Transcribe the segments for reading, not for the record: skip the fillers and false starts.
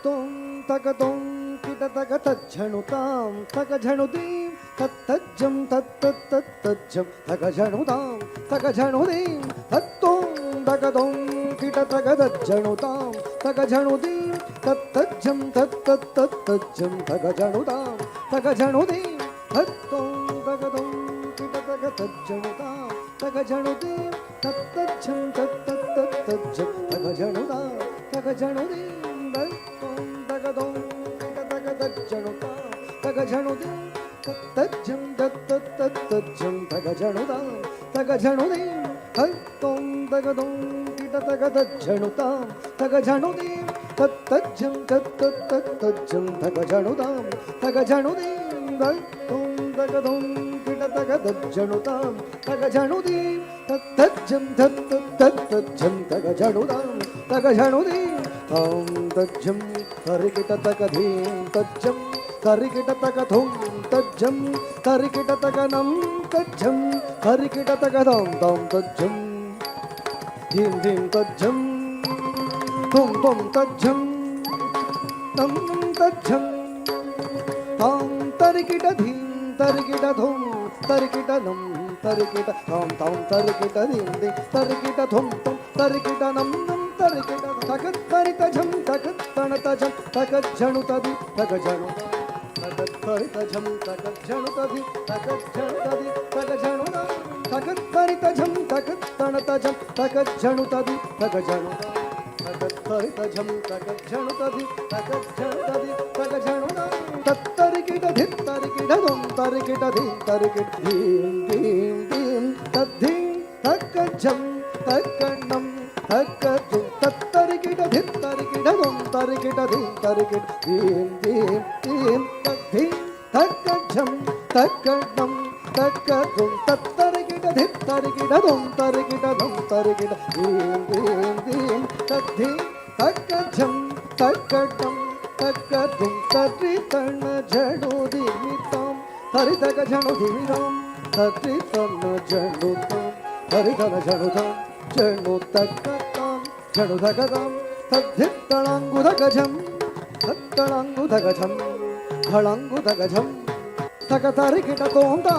ತತ್ತೋಂ ತಗದೋಂ ಕಿಟ ತಗ ತಜ್ಜಣುತಾಂ ತಗ ಝಣುದೀಂ ತತ್ತಜ್ಜಂ ತತ್ತತ್ತಜ್ಜಂ ತಗ ಝಣುತಾಂ ತಗ ಝಣುದೀಂ ತತ್ತೋಂ ತಗದೋಂ ಕಿಟ ತಗ ತಜ್ಜಣುತಾಂ ತಗ ಝಣುದೀಂ ತತ್ತಜ್ಜಂ ತತ್ತತ್ತಜ್ಜಂ ತಗ ಝಣುತಾಂ ತಗ ಝಣುದೀಂ ತತ್ತೋಂ ತಗದೋಂ ಕಿಟ ತಗ ತಜ್ಜಣುತಾಂ ತಗ ಝಣುದೀಂ ತತ್ತಜ್ಜಂ ತತ್ತತ್ತಜ್ಜಂ ತಗ ಝಣುತಾಂ ತಗ ಝಣುದೀಂ ತತ್ತೋಂ ತಗದೋಂ ಕಿಟ ತಗ ತಜ್ಜಣುತಾಂ ತಗ ಝಣುದೀಂ ತತ್ತಜ್ಜಂ ತತ್ತತ್ತಜ್ಜಂ ತಗ ಝಣುತಾಂ ತಗ ಝಣುದೀಂ ತತ್ತೋಂ ತಗದೋಂ ಕಿಟ ತಗ ತಜ್ಜಣುತಾಂ ತಗ ಝಣುದೀಂ ತತ್ತಜ್ಜಂ ತತ್ತತ್ತಜ್ಜಂ ತಗ ಝಣುತಾಂ ತಗ ಝಣುದೀಂ ತತ್ತೋಂ ತಗದೋಂ ಕಿಟ ತಗ ತಜ್ಜಣುತಾಂ ತಗ ಝಣುದೀಂ ತತ್ತಜ್ಜಂ ತತ್ತತ್ತಜ್ಜಂ ತಗ ಝಣುತಾಂ ತಗ ಝಣುದೀಂ ತಾಂ ತಜ್ಜಂ ತರಿಕಿಟ ತಗಧೀಂ ತಜ್ಜಂ ತರಿಕಿಟ ತಗಧುಂ ತಜ್ಜಂ ತರಿಕಿಟ ತಗನಂ ತಜ್ಜಂ ತರಿಕಿಟ ತಗದಾಂ ತಾಂ ತಜ್ಜಂ ಧೀಂ ಧೀಂ ತಜ್ಜಂ ತುಂ ತುಂ ತಜ್ಜಂ ತಂ ತಜ್ಜಂ ತಾಂ ತರಿಕಿಟ ಧೀಂ ತರಿಕಿಟ ಧುಂ ತರಿಕಿಟ ನಂ ತರಿಕಿಟ ತಾಂ ತಾಂ ತರಿಕಿಟ ಧೀಂ ಧೀಂ ತರಿಕಿಟ ಧುಂ ತುಂ ತರಿಕಿಟ ನಂ ನಂ ತರಿಕಿಟ ತಗತ್ ತರಿತ ಝಂ ತಗತ್ ತಣತ ಝಂ ತಗತ್ ಝಣುತದಿ ತಗ ಝಣುತ ತಗತ್ ತರಿತ ಝಂ ತಗತ್ ಝಣುತದಿ ತಗತ್ ಝಣುತದಿ ತಗ ಝಣುತ ತಗತ್ ತರಿತ ಝಂ ತಗತ್ ತಣತ ಝಂ ತಗತ್ ಝಣುತದಿ ತಗ ಝಣುತ ತಗತ್ ತರಿತ ಝಂ ತಗತ್ ಝಣುತದಿ ತಗತ್ ಝಣುತದಿ ತಗ ಝಣುತ ತತ್ತರಿಕಿಟ ಧಿತ್ ತರಿಕಿಟ ಧುಂ ತರಿಕಿಟ ಧೀಂ ತರಿಕಿಟ ಧೀಂ ಧೀಂ ಧೀಂ ತದ್ಧೀಂ ತಕ್ಕ ಝಂ ತಕ್ಕ ನಂ ತಕ್ಕ ಧುಂ ತತ್ತರಿಕಿಟ ಧಿತ್ ತರಿಕಿಟ ಧುಂ ತರಿಕಿಟ ಧೀಂ ತರಿಕಿಟ ಧೀಂ ಧೀಂ ಧೀಂ ತದ್ಧೀಂ ತಕ್ಕ ಝಂ ತಕ್ಕ ನಂ ತಕ್ಕ ಧುಂ ತತ್ತರಿಕಿಟ ಧಿತ್ ತರಿಕಿಟ ಧುಂ ತರಿಕಿಟ ಧುಂ ತರಿಕಿಟ ಧೀಂ ಧೀಂ ಧೀಂ ತದ್ಧೀಂ ತಕ್ಕ ಝಂ ತಕ್ಕ ನಂ ತಕ್ಕ ಧುಂ ತರಿ ತಣ್ಣ ಝಣುದಿಮಿತಾಂ ಹರಿತಗ ಝಣುದಿಮಿತಾಂ ತರಿ ತಣ್ಣ ಝಣುತಾಂ ಹರಿತನ ಝಣುತಾಂ ಝಣು ತಕ್ಕತಾಂ ಝಣುಧಗತಾಂ ತದ್ಧಿತ್ತಳಂಗುಧಗಜಂ ತತ್ತಳಂಗುಧಗಜಂ ಢಳಂಗುಧಗಜಂ ತಗ ತರಿಕಿಟ ತೋಂತಾ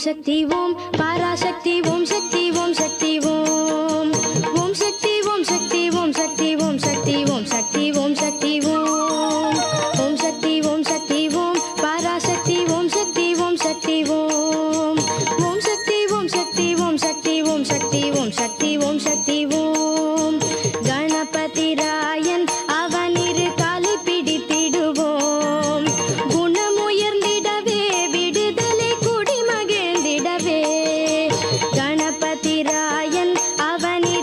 शक्ति ओम पराशक्ति ओम शक्ति ओम शक्ति ओम ओम शक्ति ओम शक्ति ओम शक्ति ओम शक्ति ओम शक्ति ओम शक्ति ओम शक्ति ओम शक्ति ओम पराशक्ति ओम शक्ति ओम शक्ति ओम शक्ति ओम शक्ति ओम शक्ति ओम शक्ति ओम शक्ति ओम शक्ति ओम गणपति रायन அவனிரு காலை பிடித்திடுவோம் குணமுயர்ந்திடவே விடுதலை குடிமகிழ்ந்திடவே கணபதி ராயன் அவனி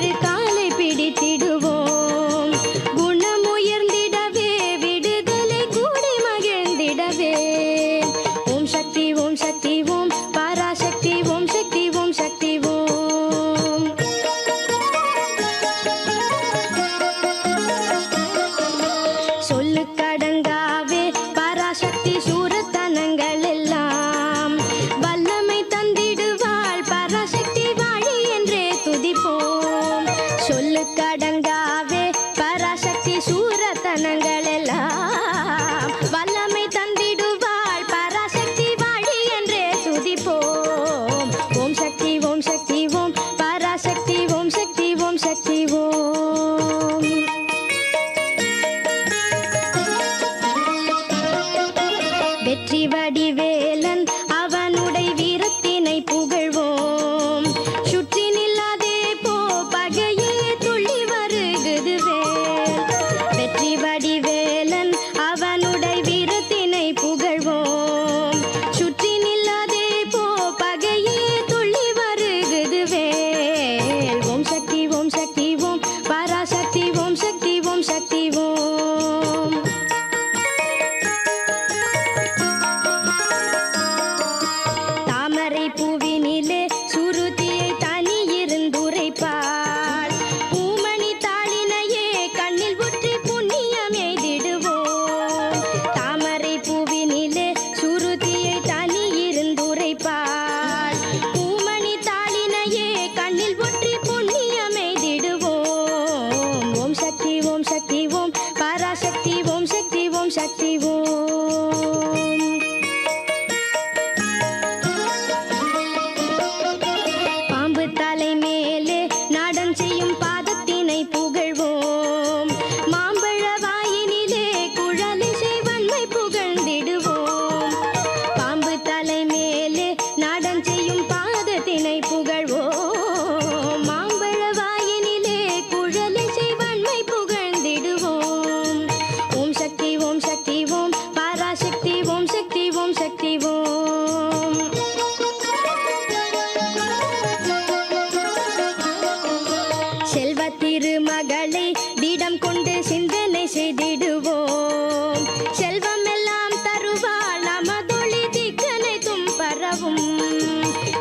திருமகளை திடம் கொண்டு சிந்தனை செய்திடுவோம். செல்வம் எல்லாம் தருவாள் நமதொளி திக்கனைத்தும் பரவும்.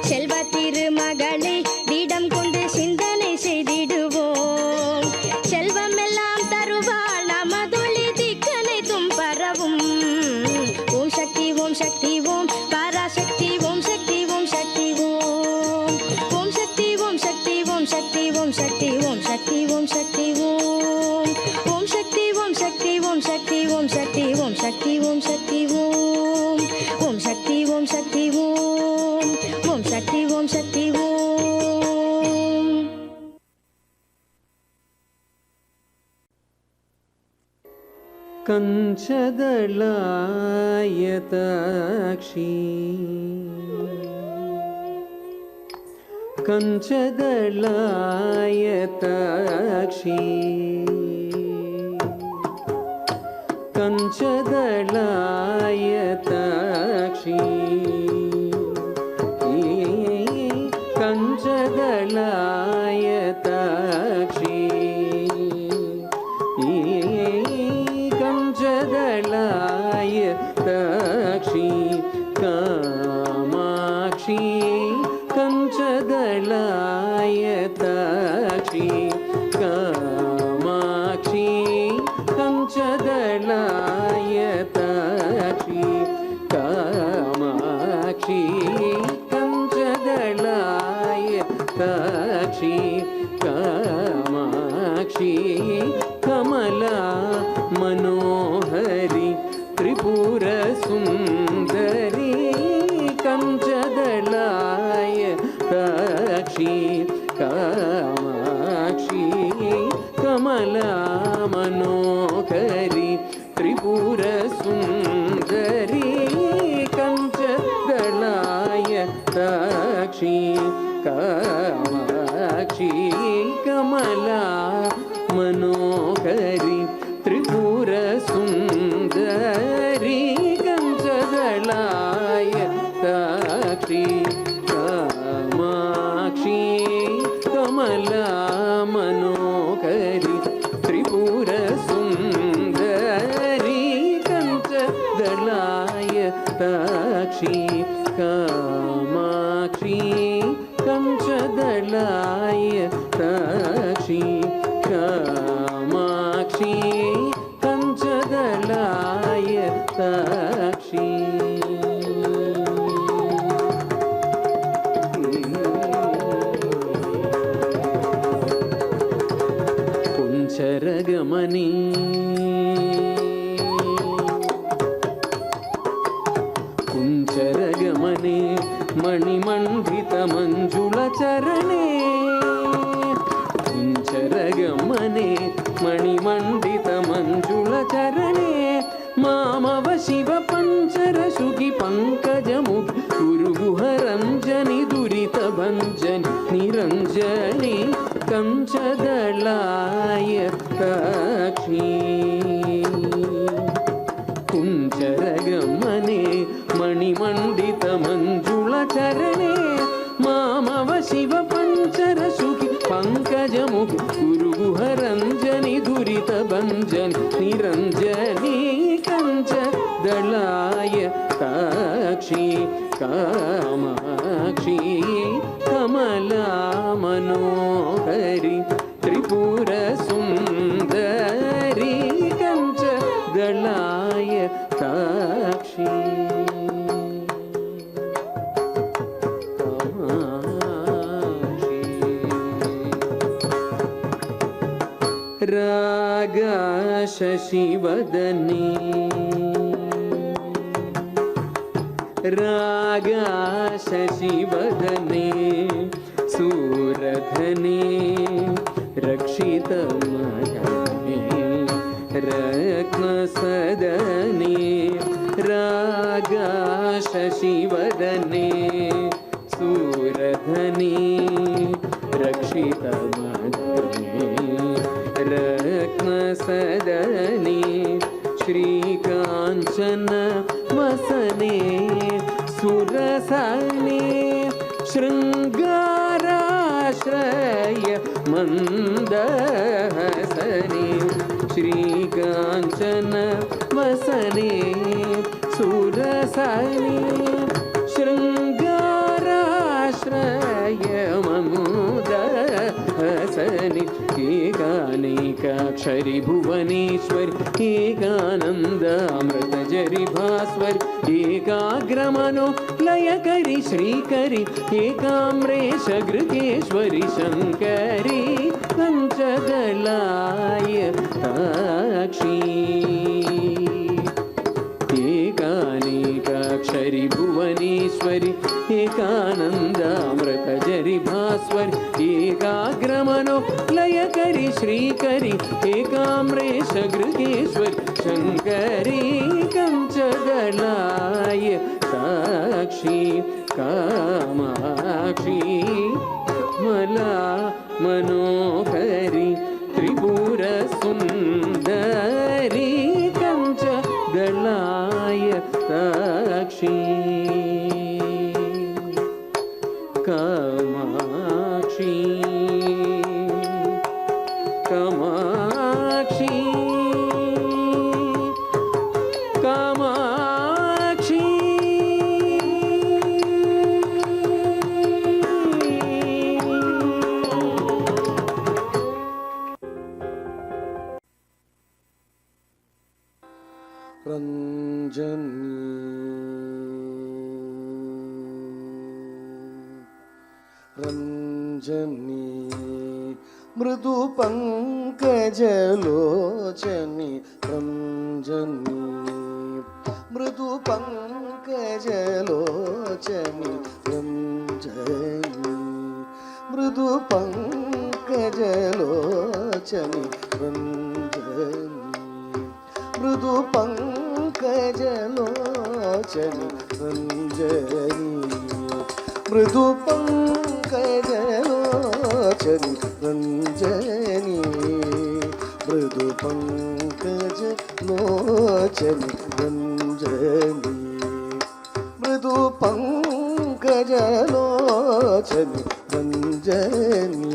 செல்வ திருமகளை திடம் கொண்டு சிந்தனை செய்திடுவோம். செல்வம் எல்லாம் தருவாள் நமதொளி திக்கனைத்தும் பரவும். ஓம் சக்தி ஓம் சக்தி ஓம் பராசக்தி ஓம் சக்தி ஓம் சக்தி ஓம். ஓம் சக்தி ஓம் சக்தி ஓம் சக்தி ஓம் சக்தி ஓம் சக்தி ஓம் சக்தி ஓம். ஓம் சக்தி ஓம் சக்தி ஓம் சக்தி ஓம் சக்தி ஓம் சக்தி ஓம் சக்தி ஓம். ஓம் சக்தி ஓம் சக்தி ஓம். ஓம் சக்தி ஓம் சக்தி ஓம். ಕಂಚದಳಾಯತಾಕ್ಷಿ ಕಂಚದಳಾಯತಾಕ್ಷಿ ಕಂಚದಳಾಯತಾಕ್ಷಿ ಕಂಚದಳಾಯತಾಕ್ಷಿ ಕಂಚದಳಾಯತಾಕ್ಷಿ ಕಾಮಾಕ್ಷಿ ಕಂಚದಳಾಯತಾಕ್ಷಿ ಕಾಮಾಕ್ಷಿ ಕಂಚದಳಾಯತಾಕ್ಷಿ ಕಾಮಾಕ್ಷಿ ಕಂಚದಳಾಯತಾಕ್ಷಿ ಕಾಮಾಕ್ಷಿ ಕಮಲಾ ಮನೋಹರಿ ತ್ರಿಪುರ ಸುಂದರಿ ಕಂಚದಳಾಯತಾಕ್ಷಿ ಕಾಮಾಕ್ಷಿ ಕಮಲಾ ಮನೋಹರಿ ತ್ರಿಪುರ ಸುಂದರಿ ಕಂಚದಳಾಯತಾಕ್ಷಿ ಕಾಮಾಕ್ಷಿ ಕಮಲಾ ಮನೋಹರಿ ತ್ರಿಪುರ ಸುಂದರಿ ಕಂಚದಳಾಯತಾಕ್ಷಿ ಕಾಮಾಕ್ಷಿ ಕಮಲಾ ಮನೋಹರಿ ತ್ರಿಪುರ ಸುಂದರಿ ಕಂಚದಳಾಯತಾಕ್ಷಿ ಕಾಮಾಕ್ಷಿ ಕಂಚದಳಾಯತಾಕ್ಷಿ ಕಾಮಾಕ್ಷಿ ಕಂಚದಳಾಯತಾಕ್ಷಿ ಕುಂಚರಗಮನಿ ಕುಂಚರಗಮನೆ ಮಣಿಮಂಡಿತ ಮಂಜುಳ ಚರಣೆ ಕುಂಚರಗಮನೆ ಮಣಿಮಂಡಿತ ಮಂಜುಳ ಚರಣೆ ಮಾಮವ ಶಿವ ಪಂಚರ ಶುಗಿ ಪಂಕಜ ಮುಖ ಗುರುಗುಹರಂಜನಿ ದುರಿತ ಭಂಜನಿ ನಿರಂಜನಿ ಕಂಚದಳಾಯತಾಕ್ಷಿ ಕುಂಚರಗಮನೆ ಮಣಿಮಂಡಿತ ಮಂಜುಳ ಚರಣೆ ಮಾಮವ ಶಿವ ಪಂಚರ ಶುಕಿ ಪಂಕಜ ಮುಖ ಗುರುಗುಹರಂಜನಿ ದುರಿತ ಭಂಜನಿ ನಿರಂಜನಿ ಕಂಚದಳಾಯತಾಕ್ಷಿ ಕಾಮಾಕ್ಷಿ ಕಮಲಾ ಮನೋಹರಿ ತ್ರಿಪುರ ಸುಂದರಿ ಕಂಚದಳಾಯತಾಕ್ಷಿ ರಾಗ ಶಶಿವದನೆ ರಾಗ ಶಶಿವದನೆ ಸೂರಧನೆ ರಕ್ಷಿತ ಮದನೆ ರತ್ನ ಸದನೆ ರಾಗ ಶಶಿವದನೆ ಸೂರಧನೆ ರಕ್ಷಿತ ಮದನೆ ರತ್ನ ಸದನೆ ಶ್ರೀಕಾಂಚನ ವಸನೆ ಸುರಸನೆ ಶೃಂಗಾರಾಶ್ರಯ मन्दहसने श्रीकाञ्चन वसने सुरसने शृङ्गाराश्रय ममुदहसने एकानेकाक्षरि भुवनेश्वरि एकानन्दामृतजरि भास्वरि एकाग्रमनो लयकरि श्रीकरि एकाम्रेश घृतेश्वरि शङ्करि पञ्चदलाय ताक्षी एकानेकाक्षरि भुवनेश्वरि एकानन्दामृतजरि भास्वरि एकाग्रमनो लयकरि श्रीकरि एकाम्रेश घृतेश्वरि शङ्करि कञ्चदलाय साक्षी कामाक्षी मला मनोहरि त्रिपुरसुन्दरी कञ्चदलाय साक्षी कामाक्षी कामाक्षी कामाक्षी रञ्जनी मृदु पंकजलोचनी रञ्जनी मृदु पंकजलोचनी रञ्जनी मृदु पंकजलोचनी रञ्जनी मृदु पंकजलोचनी रञ्जनी मृदु पंकजलोचनी रञ्जनी मृदु पंकजलोचनी रञ्जनी मृदु पंकजलोचनी रञ्जनी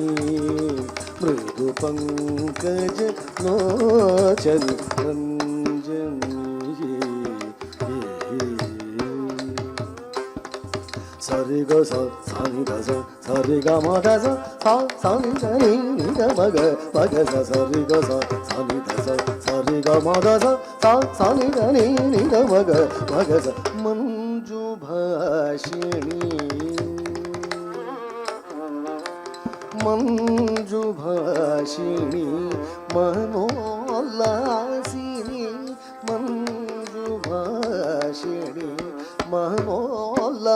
मृदु पंकजलोचनी रञ्जनी सरि ग स नि ध स सरि ग म ध स सा नि ध नि ध म ग स सरि ग स नि ध स सरि ग म ध स सा नि ध नि ध म ग स मंजु भाषिणी मंजु भाषिणी मनोल्लासिनी मंजु भाषिणी मनोल्लासिनी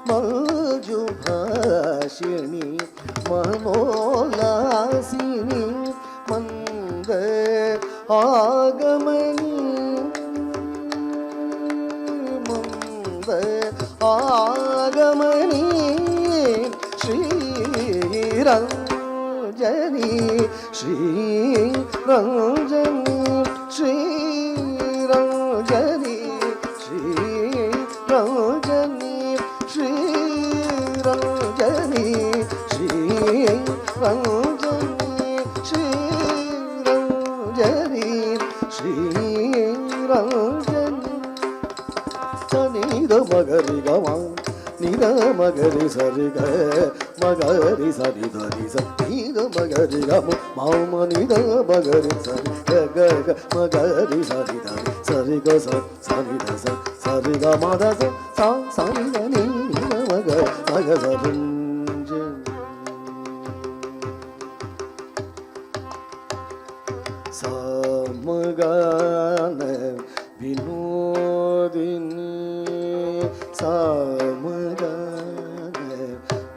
मंजु भाषिणी मनोल्लासिनी मंद आगमनी मंद आगमनी श्रीरञ्जनी श्रीरञ्जनी श्रीरञ्जनी श्रीरञ्जनी श्रीरञ्जनी श्रीरञ्जनी श्रीरञ्जनी श्रीरञ्जनी सनि द मगरि ग म नि द मगरि सरि ग मगरि सरि ध नि स नि द मगरि ग म म नि द मगरि सरि ग ग ग मगरि सरि ध सरि ग स नि ध स सरि ग म ध स सा नि ध नि ध म ग स रञ्जनी समगान विनोदिनी समगान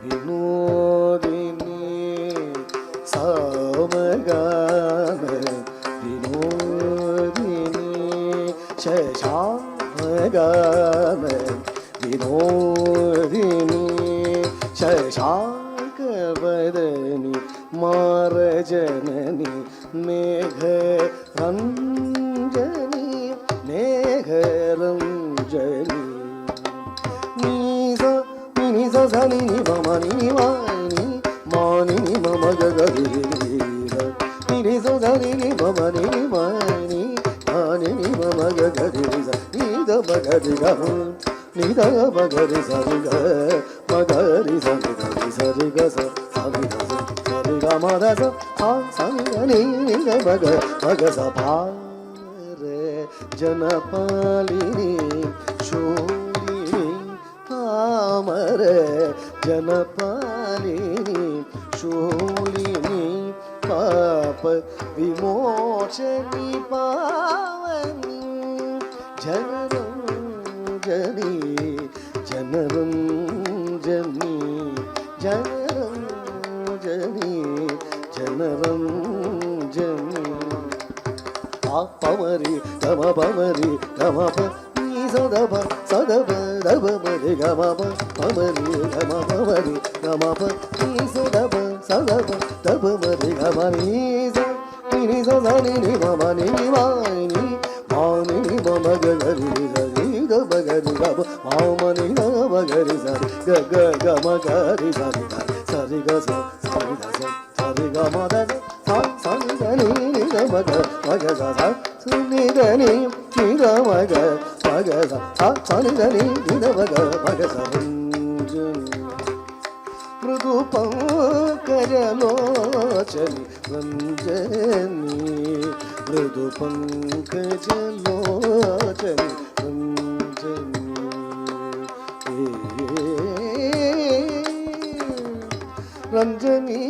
विनोदिनी समगान विनोदिनी शशाङ्कगान विनोदिनी शशाङ्कवदनी मारजननी मेघरञ्जनी मेघरञ्जनी नि स नि स स नि नि प म नि नि मा नि मा नि மம கரி நிரி சரி நி மம நிரி மணி மானி மம கரி நீத மகரி கம் நித மகரி சரி க மகரி சரி சரி சரி க சரி சரி க மத சரி நி நித மக மக சபாரே ಜನಪಾಲಿನಿ ಶೂಲಿನಿ ಪಾಮರೆ ಜನಪಾಲಿನಿ ಶೂಲಿನಿ ಪಾಪ ವಿಮೋಚನಿ ಪಾವನಿ ಜನರಂಜನಿ ಜನರಂಜನಿ ಜನರಂಜನಿ ಜನರಂಜನಿ ಪಮರಿ ಗಮ ಪಮರಿ ಗಮ ಪ ನೀ ಸದಪ ಸದಪ ದಪ ಮರಿ ಗಮ ಪ ಪಮರಿ ಗಮ ಪಮರಿ ಗಮ ಪ ನೀ ಸದಪ ಸದಪ ದಪ ಮರಿ ಗಮ ನೀ ಸ ನಿ ನಿ ಮಮ ನಿ ಮಾನಿ ಮಾನಿ ಮಮ ಗರಿ ಗರಿ ಗಮ ಗರಿ ಗಮ ಮಾಮ ನಿ ಗಮ ಗರಿ ಸರಿ ಗ ಗ ಗಮ ಗರಿ ಸರಿ ಸರಿ ಗ ಸ ಸರಿ ದ ಸ ಸರಿ ಗಮ ದ ಸರಿ ದ ನಿ ನಿ ಗಮ ಗ ಮಗ ಸ ನಿ ದ ನಿ ನಿ ಗ ಮಗ ಮಗ ಸ ಸರಿ ದ ನಿ ನಿ ದ ಮಗ ಮಗ ಸ ಮೃದು ಪಂಕಜಲೋಚನಿ ರಂಜನಿ ಮೃದು ಪಂಕಜಲೋಚನಿ ರಂಜನಿ ರಂಜನಿ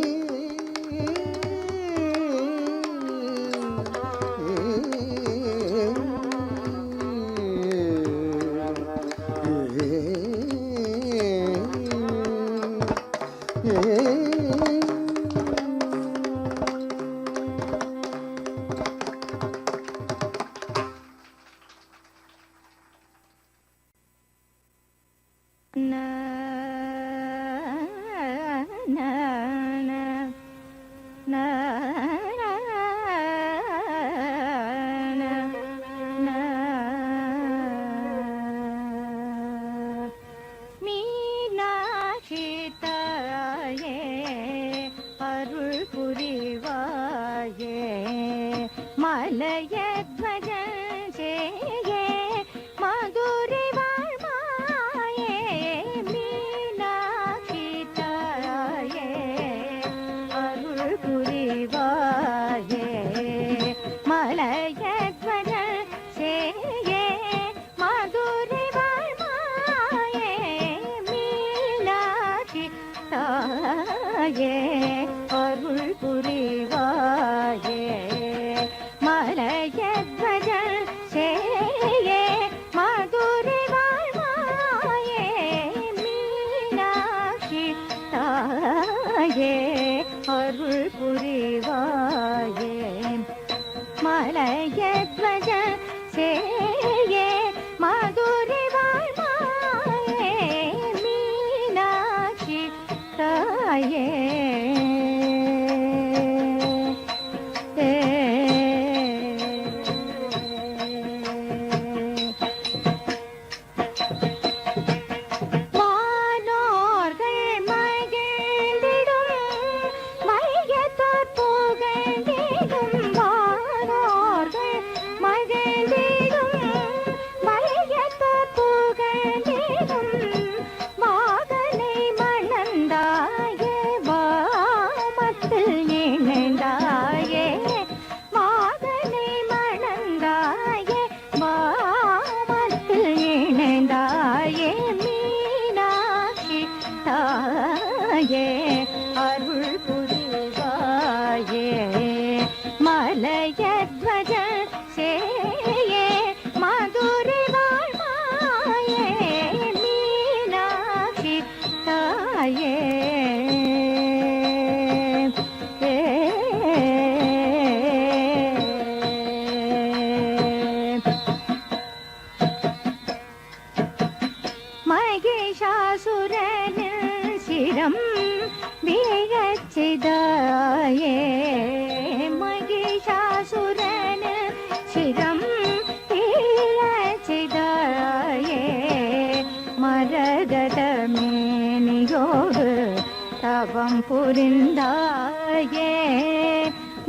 தவம் புரிந்தாயே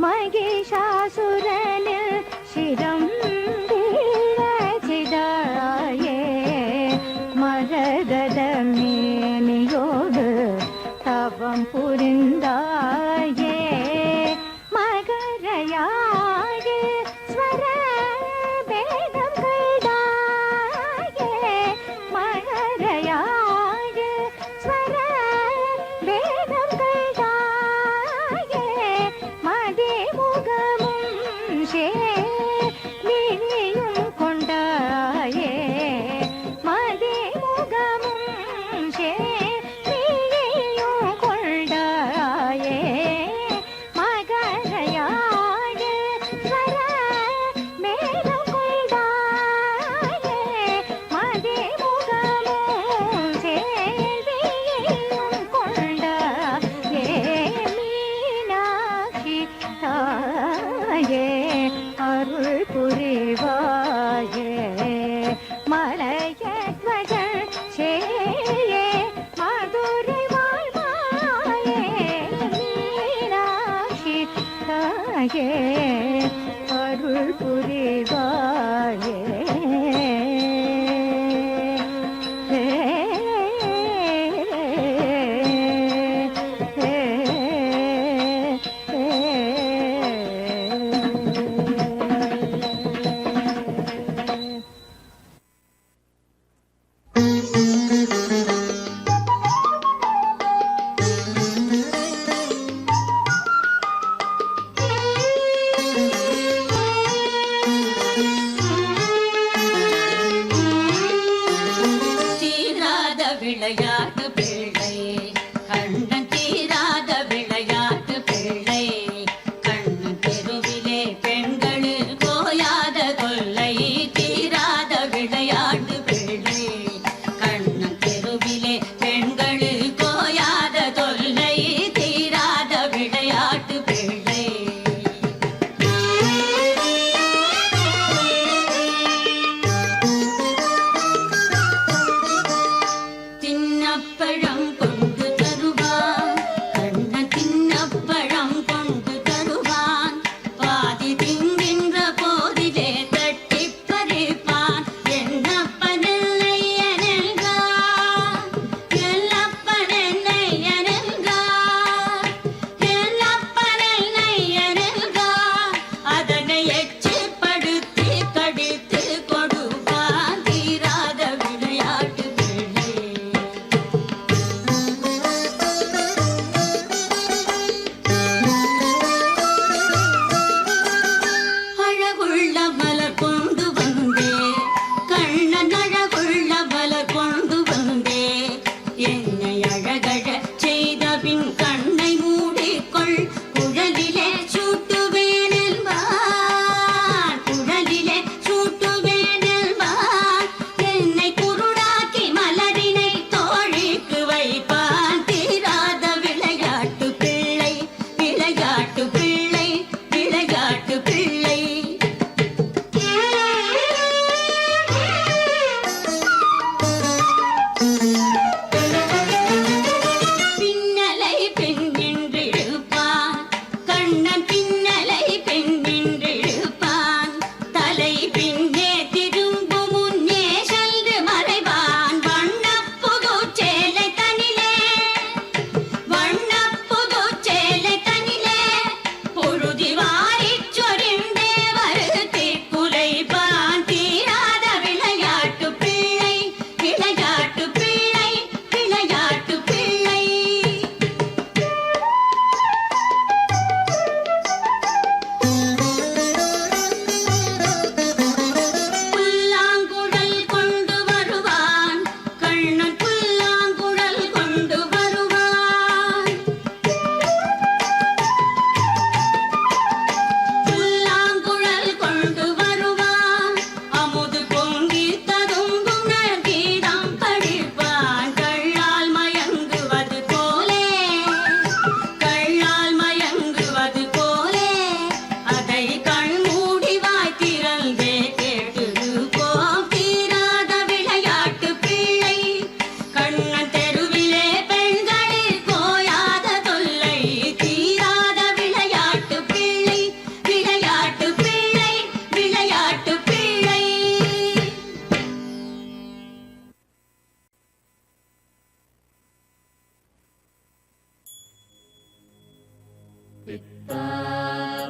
மகிஷாசுரனில் சிரம் வீழச்சிதாயே மரகத மேனியோடு தவம் புரிந்தாயே மகரையாகி ஸ்வர வேதம் கைதாயே மகரையாகி ஸ்வர வேதம் கைதாயே மதிமுகமும் விழியும் கொண்டாயே மதிமுகமும் விழியும் கொண்டாயே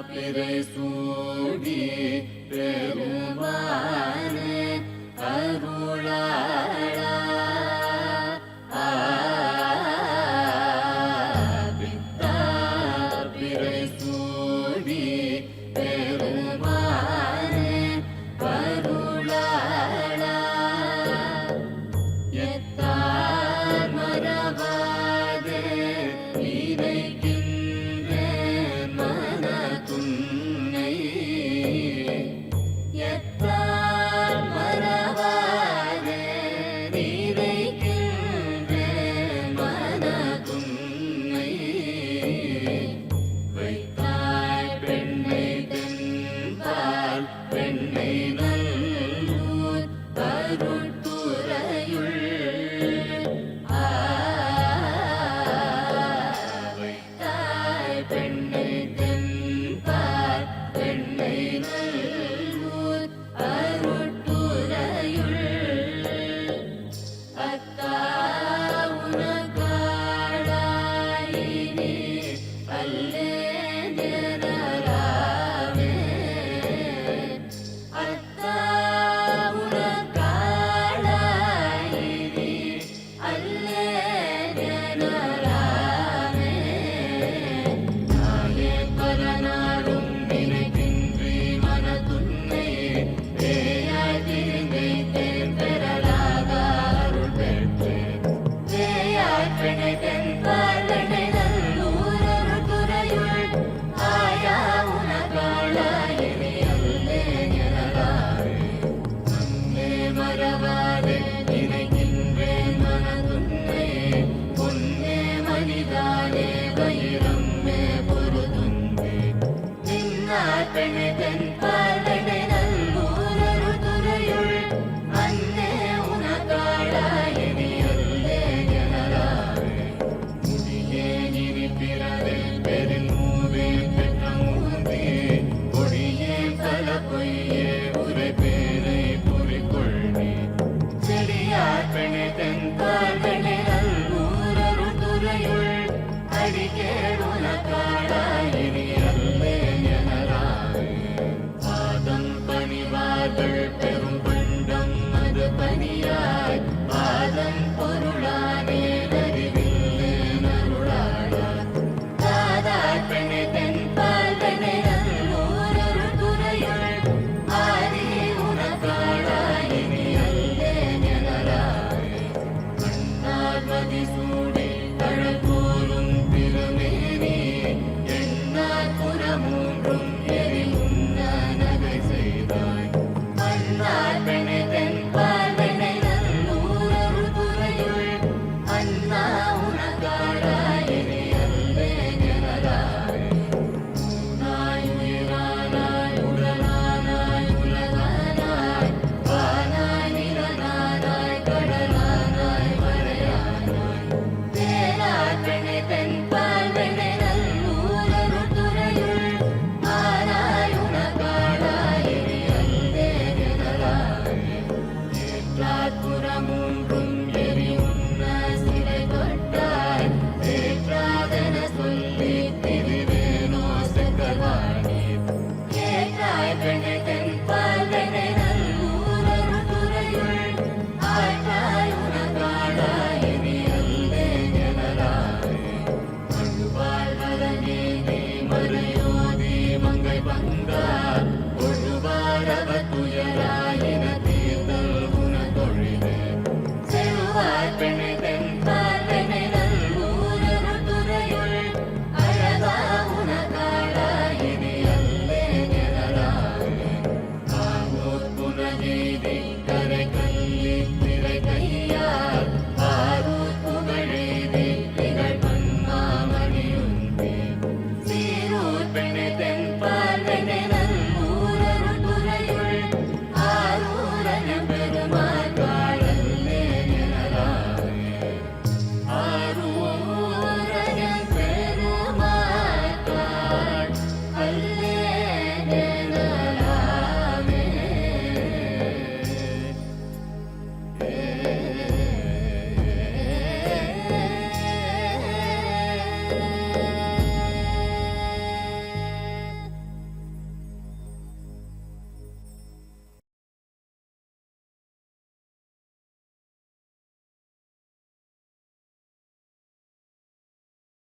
பிறை சூடி பெருமானே அருளாளா பித்தா பிறை சூடி பெருமானே அருளாளா எத்தார் மரபாதே நினைக்கின்றேன் மனதுன்னை எத்தார் மரபாதே நினைக்கின்றேன் மனதுன்னை வைத்தாய் பெண்ணை தென்பால் பெண்ணை நல்லூர் அருட்துறையுள் வைத்தாய் பெண்ணை தென்பால் பெண்ணை நல்லூர் அருட்துறையுள் அத்தா உனக்காடாயினி அல்லே நிரலாவே அத்தா உனக்காடாயினி அல்லே நிரலாவே நாயே பரநாளும் நினைக்கின்றி மனதுன்னை தேயாய் திரிந்தை தேர் பெறலாக அருள் பெற்றேன் தேயாய் பெண்ணை தென்பால் பெண்ணை நல்லூர் அருட்துறையுள் ஆயா உனக்காளாயினி அல்லே நிரலாவே அன்னே மறவாதே நினைக்கின்றேன் மனதுன்னை பொன்னே மனிதானே வைரம்மே பொருதுந்தே நின்னார் பெண்ணை தென்பால் பெண்ணை நல்லூர் அருட்துறையுள் அன்னே உனக்காளாயினி அல்லே நிரலாவே முடியே இனி பிறவே பெருமூவே பெற்ற மூந்தே கொடியே பல பொய்யே உரை பேரை புரிகொள்வே செடியார் பெண்ணை தென்பால் பெண்ணை நல்லூர் அருட்துறையுள் அடிக்கேடுன காடாயினி